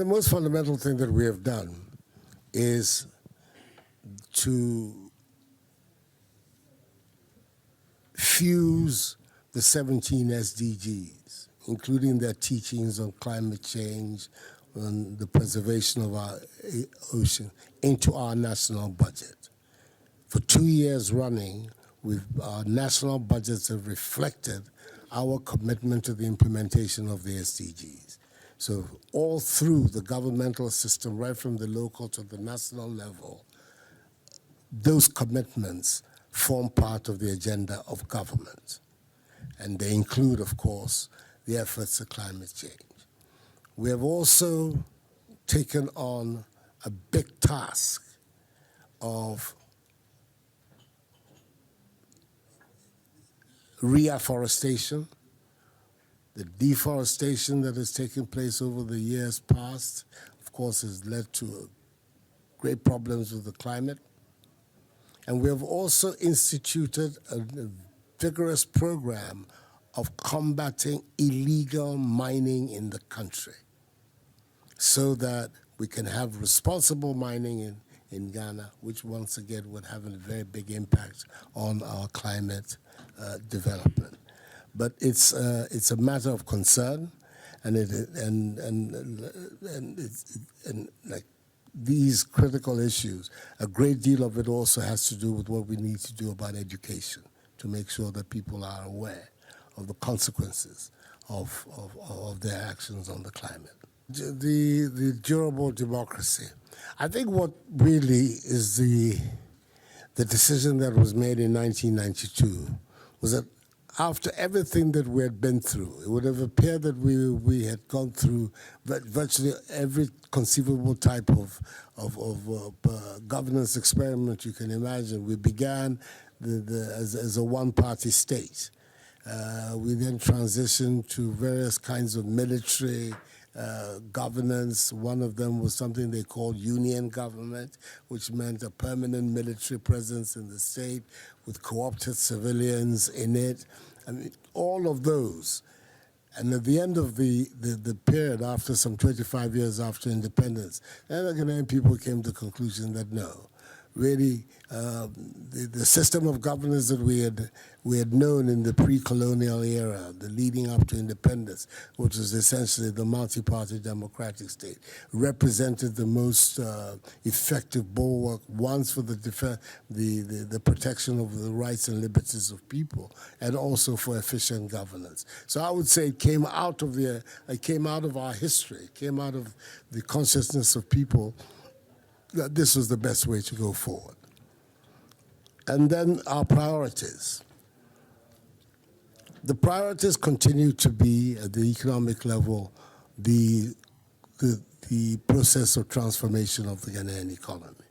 the most fundamental thing that we have done is to fuse the 17 SDGs, including their teachings on climate change, on the preservation of our ocean, into our national budget. For 2 years running, our national budgets have reflected our commitment to the implementation of the SDGs. So all through the governmental system, right from the local to the national level, those commitments form part of the agenda of government. And they include, of course, the efforts of climate change. We have also taken on a big task of reforestation. The deforestation that has taken place over the years past, of course, has led to great problems with the climate. And we have also instituted a vigorous program of combating illegal mining in the country so that we can have responsible mining in Ghana, which once again would have a very big impact on our climate development. But it's a matter of concern, and like these critical issues, a great deal of it also has to do with what we need to do about education to make sure that people are aware of the consequences of their actions on the climate. The durable democracy. I think what really is the decision that was made in 1992 was that after everything that we had been through, it would have appeared that we had gone through virtually every conceivable type of governance experiment you can imagine. We began as a one-party state. We then transitioned to various kinds of military governance. One of them was something they called union government, which meant a permanent military presence in the state with co-opted civilians in it. I mean, all of those. And at the end of the period, after some 25 years after independence, the Ghanaian people came to the conclusion that no, really, the system of governance that we had known in the pre-colonial era, the leading up to independence, which was essentially the multi-party democratic state, represented the most effective bulwark, once for the protection of the rights and liberties of people, and also for efficient governance. So I would say it came out of our history, it came out of the consciousness of people that this was the best way to go forward. And then our priorities. The priorities continue to be, at the economic level, the process of transformation of the Ghanaian economy.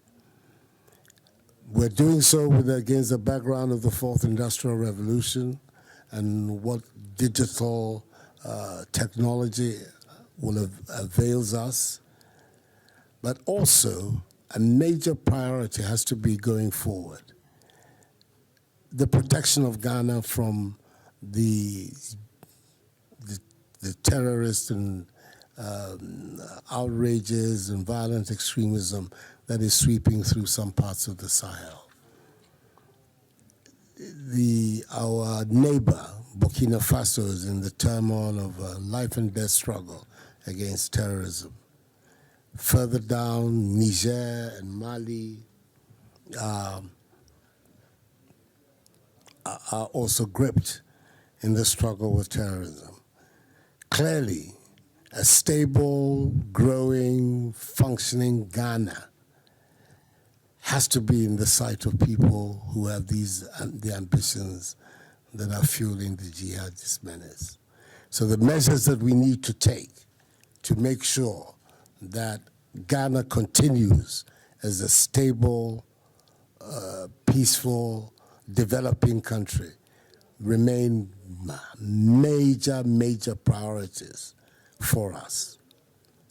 We're doing so against the background of the fourth industrial revolution and what digital technology will avails us. But also, a major priority has to be going forward the protection of Ghana from the terrorist and outrages and violent extremism that is sweeping through some parts of the Sahel. Our neighbor, Burkina Faso, is in the turmoil of a life and death struggle against terrorism. Further down, Niger and Mali are also gripped in the struggle with terrorism. Clearly, a stable, growing, functioning Ghana has to be in the sight of people who have the ambitions that are fueling the jihadist menace. So the measures that we need to take to make sure that Ghana continues as a stable, peaceful, developing country remain major priorities for us.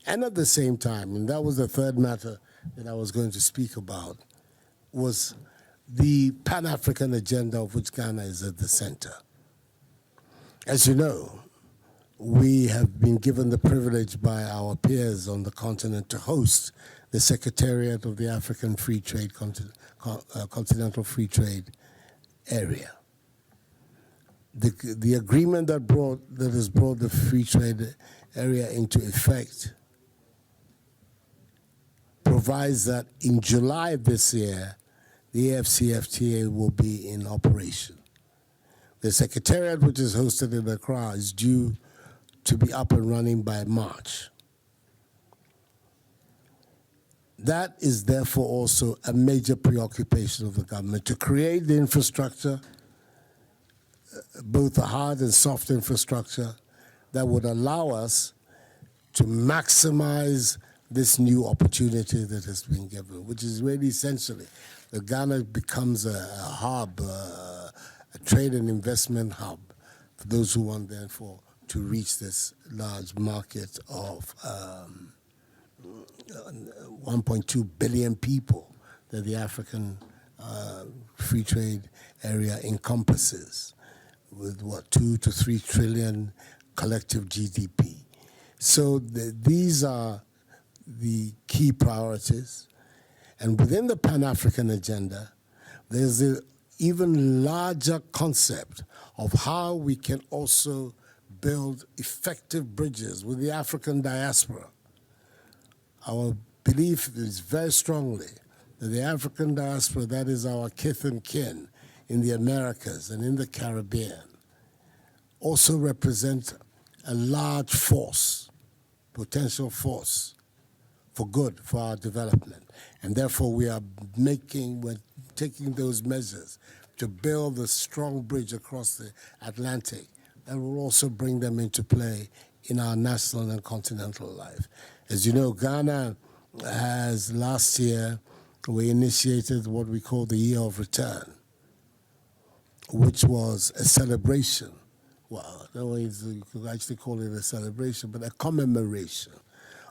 And at the same time, and that was the third matter that I was going to speak about, was the Pan-African agenda of which Ghana is at the center. As you know, we have been given the privilege by our peers on the continent to host the Secretariat of the African Free Trade Continental Free Trade Area. The agreement that has brought the free trade area into effect provides that in July of this year, the AFCFTA will be in operation. The Secretariat, which is hosted in Accra, is due to be up and running by March. That is therefore also a major preoccupation of the government, to create the infrastructure, both the hard and soft infrastructure, that would allow us to maximize this new opportunity that has been given, which is really essentially that Ghana becomes a hub, a trade and investment hub for those who want, therefore, to reach this large market of 1.2 billion people that the African free trade area encompasses, with what, 2 to 3 trillion collective GDP. So these are the key priorities. And within the Pan-African agenda, there's an even larger concept of how we can also build effective bridges with the African diaspora. Our belief is very strongly that the African diaspora, that is our kith and kin in the Americas and in the Caribbean, also represent a large force, potential force for good for our development. And therefore we're taking those measures to build a strong bridge across the Atlantic that will also bring them into play in our national and continental life. As you know, Ghana has, last year, we initiated what we call the Year of Return, which was a celebration. Well, you could actually call it a celebration, but a commemoration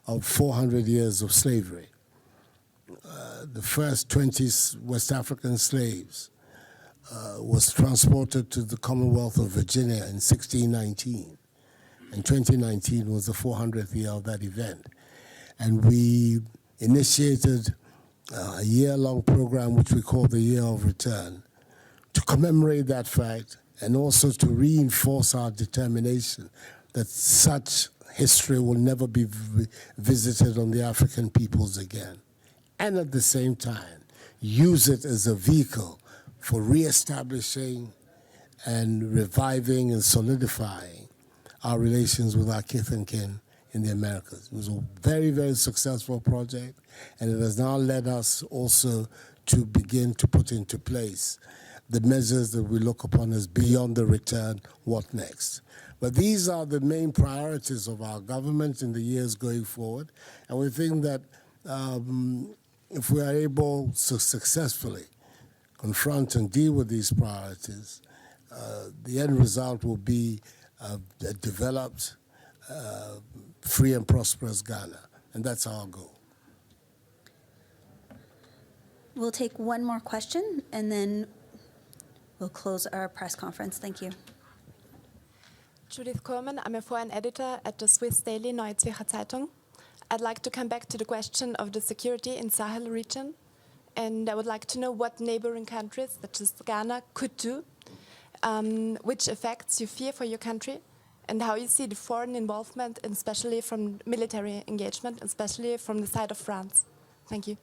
of 400 years of slavery. The first 20 West African slaves was transported to the Commonwealth of Virginia in 1619. And 2019 was the 400th year of that event. And we initiated a year-long program which we call the Year of Return to commemorate that fact and also to reinforce our determination that such history will never be visited on the African peoples again. And at the same time, use it as a vehicle for reestablishing and reviving and solidifying our relations with our kith and kin in the Americas. It was a very, very successful project, and it has now led us also to begin to put into place the measures that we look upon as beyond the return, what next. But these are the main priorities of our government in the years going forward, and we think that if we are able to successfully confront and deal with these priorities, the end result will be a developed, free and prosperous Ghana, and that's our goal. We'll take one more question, and then we'll close our press conference. Thank you. Judith Corman, I'm a foreign editor at the Swiss daily Neue Zürcher Zeitung. I'd like to come back to the question of the security in Sahel region, and I would like to know what neighboring countries, such as Ghana, could do, which effects you fear for your country, and how you see the foreign involvement, and especially from military engagement, especially from the side of France. Thank you.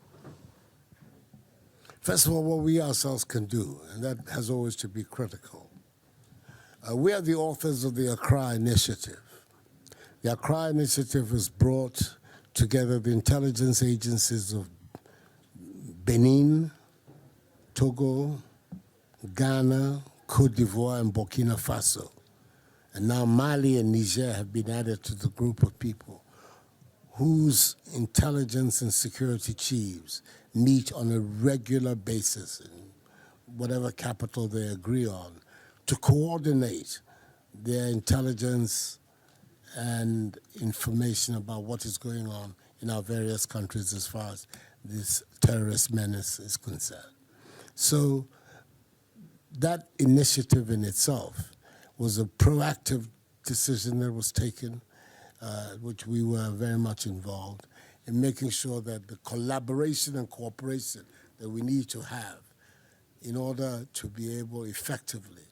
First of all, what we ourselves can do, and that has always to be critical. We are the authors of the Accra Initiative. The Accra Initiative has brought together the intelligence agencies of Benin, Togo, Ghana, Cote d'Ivoire, and Burkina Faso. And now Mali and Niger have been added to the group of people whose intelligence and security chiefs meet on a regular basis in whatever capital they agree on to coordinate their intelligence and information about what is going on in our various countries as far as this terrorist menace is concerned. So that initiative in itself was a proactive decision that was taken, which we were very much involved in making sure that the collaboration and cooperation that we need to have in order to be able effectively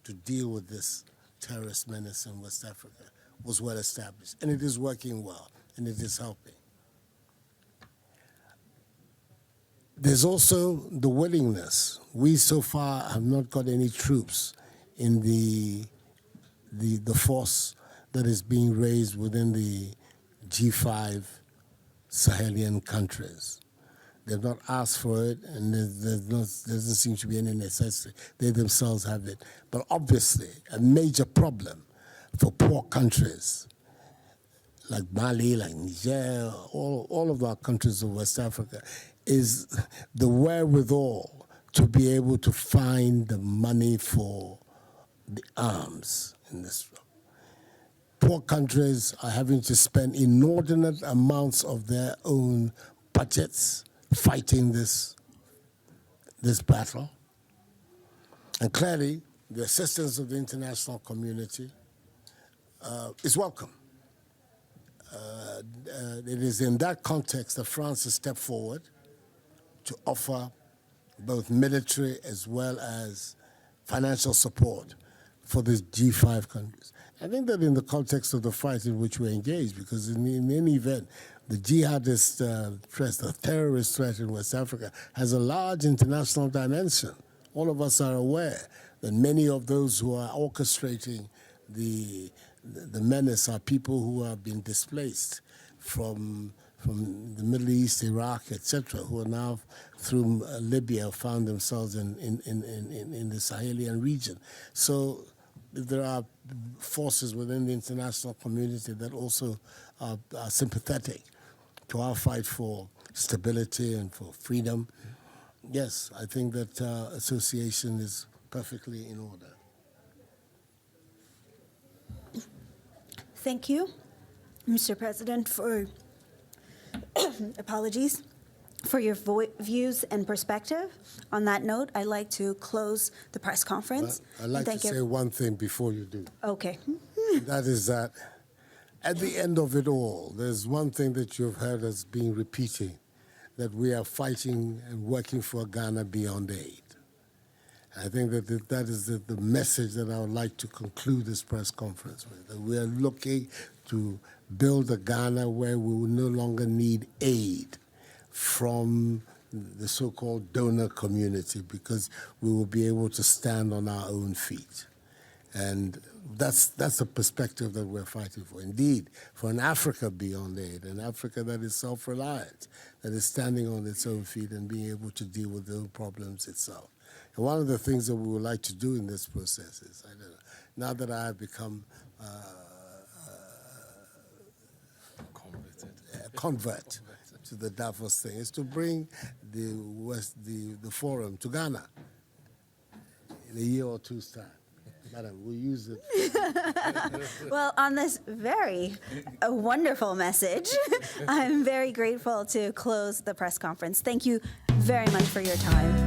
to deal with this terrorist menace in West Africa was well established. And it is working well, and it is helping. There's also the willingness. We so far have not got any troops in the force that is being raised within the G5 Sahelian countries. They've not asked for it, and there doesn't seem to be any necessity. They themselves have it. But obviously, a major problem for poor countries like Mali, like Niger, all of our countries of West Africa, is the wherewithal to be able to find the money for the arms in this. Poor countries are having to spend inordinate amounts of their own budgets fighting this battle. And clearly, the assistance of the international community is welcome. It is in that context that France has stepped forward to offer both military as well as financial support for these G5 countries. I think that in the context of the fight in which we're engaged, because in any event, the jihadist threat, the terrorist threat in West Africa has a large international dimension. All of us are aware that many of those who are orchestrating the menace are people who have been displaced from the Middle East, Iraq, etc., who are now through Libya found themselves in the Sahelian region. So there are forces within the international community that also are sympathetic to our fight for stability and for freedom. Yes, I think that association is perfectly in order. Thank you, Mr. President, for apologies, for your views and perspective. On that note, I'd like to close the press conference. I'd like to say one thing before you do. Okay. That is that at the end of it all, there's one thing that you've heard us being repeating, that we are fighting and working for Ghana beyond aid. I think that that is the message that I would like to conclude this press conference with, that we are looking to build a Ghana where we will no longer need aid from the so-called donor community, because we will be able to stand on our own feet. And that's the perspective that we're fighting for. Indeed, for an Africa beyond aid, an Africa that is self-reliant, that is standing on its own feet and being able to deal with their own problems itself. And one of the things that we would like to do in this process is, I don't know, now that I have become a convert to the Davos thing, is to bring the forum to Ghana in a year or two's time. Madam, we'll use it. Well, on this very wonderful message, I'm very grateful to close the press conference. Thank you very much for your time.